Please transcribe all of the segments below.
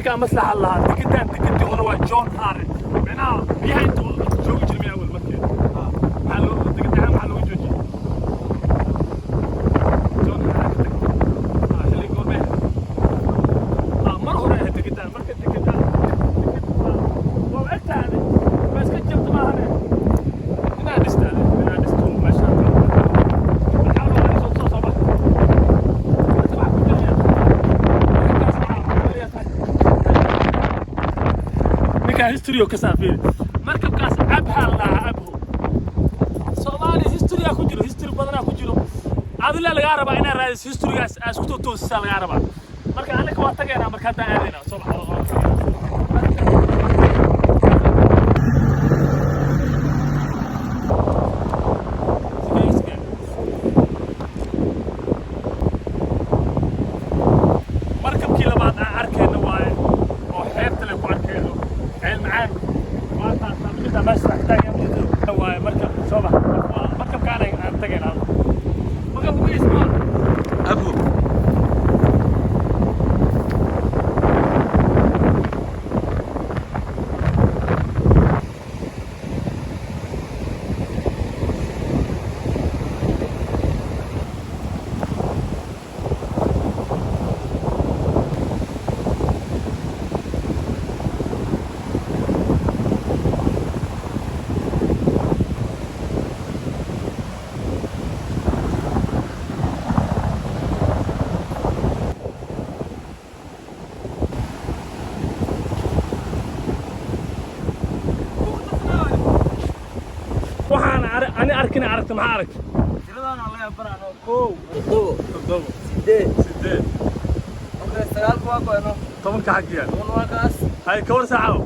ninka maslaxa la tikidii hore waa John Harry bina biyaha intuu joogi jiray awal markii halo tikidii maxaa loo joojiyay John Harry xilli goorma mar hore tikidii marka tikidii waa agtaade bas ka jabta maahan ina dhistaade masha history ka saafir markabkaas abha la abho Soomaali history ku jiro history badan ku jiro adila laga rabaa inay raadis historygaas isku toosisa laga rabaa marka anaga waa tageena marka hadda aadayna markabkii labaad aan arkayna waa oo xeebta la ku arkayno المعان ما بس محتاج هو مركب صباح مركب كان انتقل هذا مركب هو اسمه ابو أنا أركن عرفت ما أعرف. جلدان الله يبارك كو. دو. سديد. أوكي استقال كواكو إنه. طبعاً كحكيان. من واقعس. هاي كور ساعة.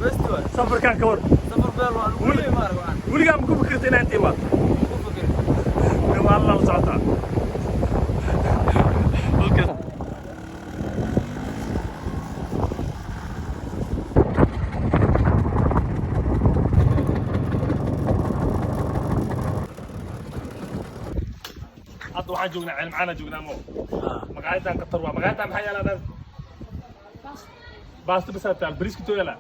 بس توه. سفر كان كور. سفر بيرلوان. ولي ما أروح. ولي قام كوب كرتين أنتي ما. كوب كرتين. نما الله وسعته. أوكي. waxaan joognaa cilmi caana joognaa mo magaalada ka tarwa magaalada maxay yaalaa baasta bisata bariiska tooyala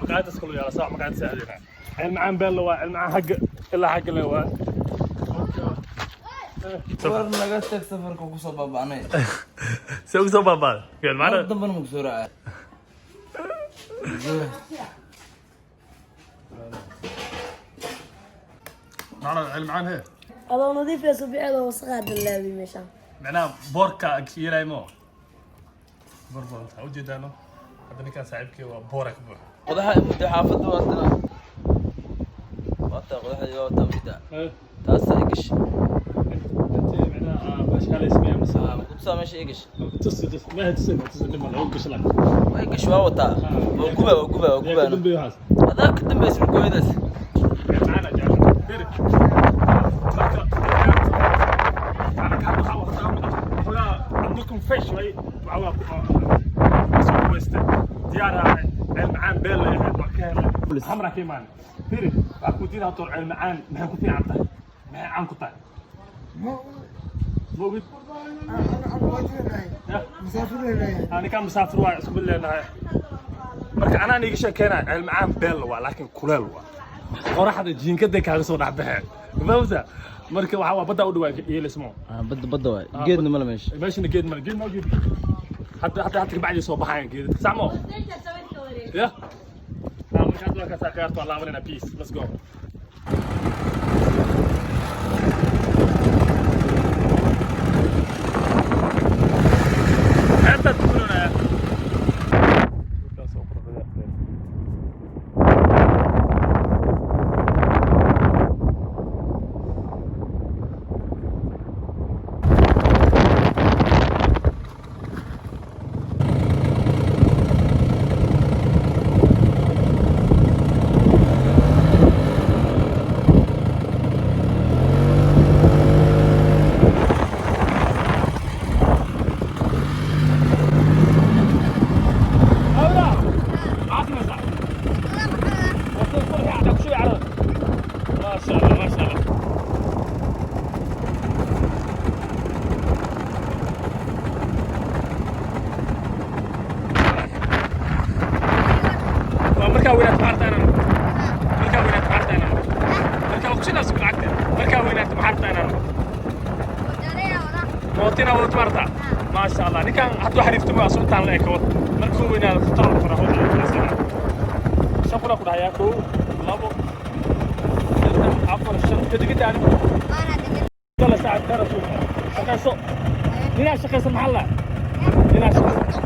magaalada iskulu yaala saax magaalada saadina cilmi caan beel waa cilmi caan xaq ilaa xaq le waa war naga tag safarka ku soo baabaanay soo soo baabaa yeel maana damban mu soo raaca maana cilmi caan he هذا نظيف يا سبيعة وصغار دلابي مشان معناه بوركا كيراي مو بربر انت وجد انا هذا كان صاحبك بورك بو قدها مدة حافظ وقتنا قدها يو تمشي تاس ايش انت معناه باش هذا اسمه مثلا قدس ماشي ايش تس ما تس لما اوقش لك ايش واوتا وقبه هذاك الدم اسمه كويس معنا جاب بيرك عندكم فيش شوي ديارها المعان بيل حمرا كمان فيري اكو دينا طور المعان ما كنت عطا ما عن كنت مو قلت انا كان مسافر واي اسكو بالله marka ana aniga sheekayna cilmacaan beel waa laakiin kuleel waa qoraxda jiinkada kaaga soo dhaxbaxay mawsa marka waxa waa badda u dhawaay yeelismo badda waay geedna ma lameesh meeshana geed ma geed حتى بعد يسوى بحاين كده سامو يا مش عارف كذا كارت والله عملنا بيس let's go انت تقولنا ربتنا وتمرتا ما شاء الله نكان حتى حريفت ما سلطان لك مركو وين الخطر فرحوا شكرا كل هياكو لابو عفوا الشرط كده يعني يلا ساعة ترى شوف شكايسو هنا شكايسو محلة هنا شكايسو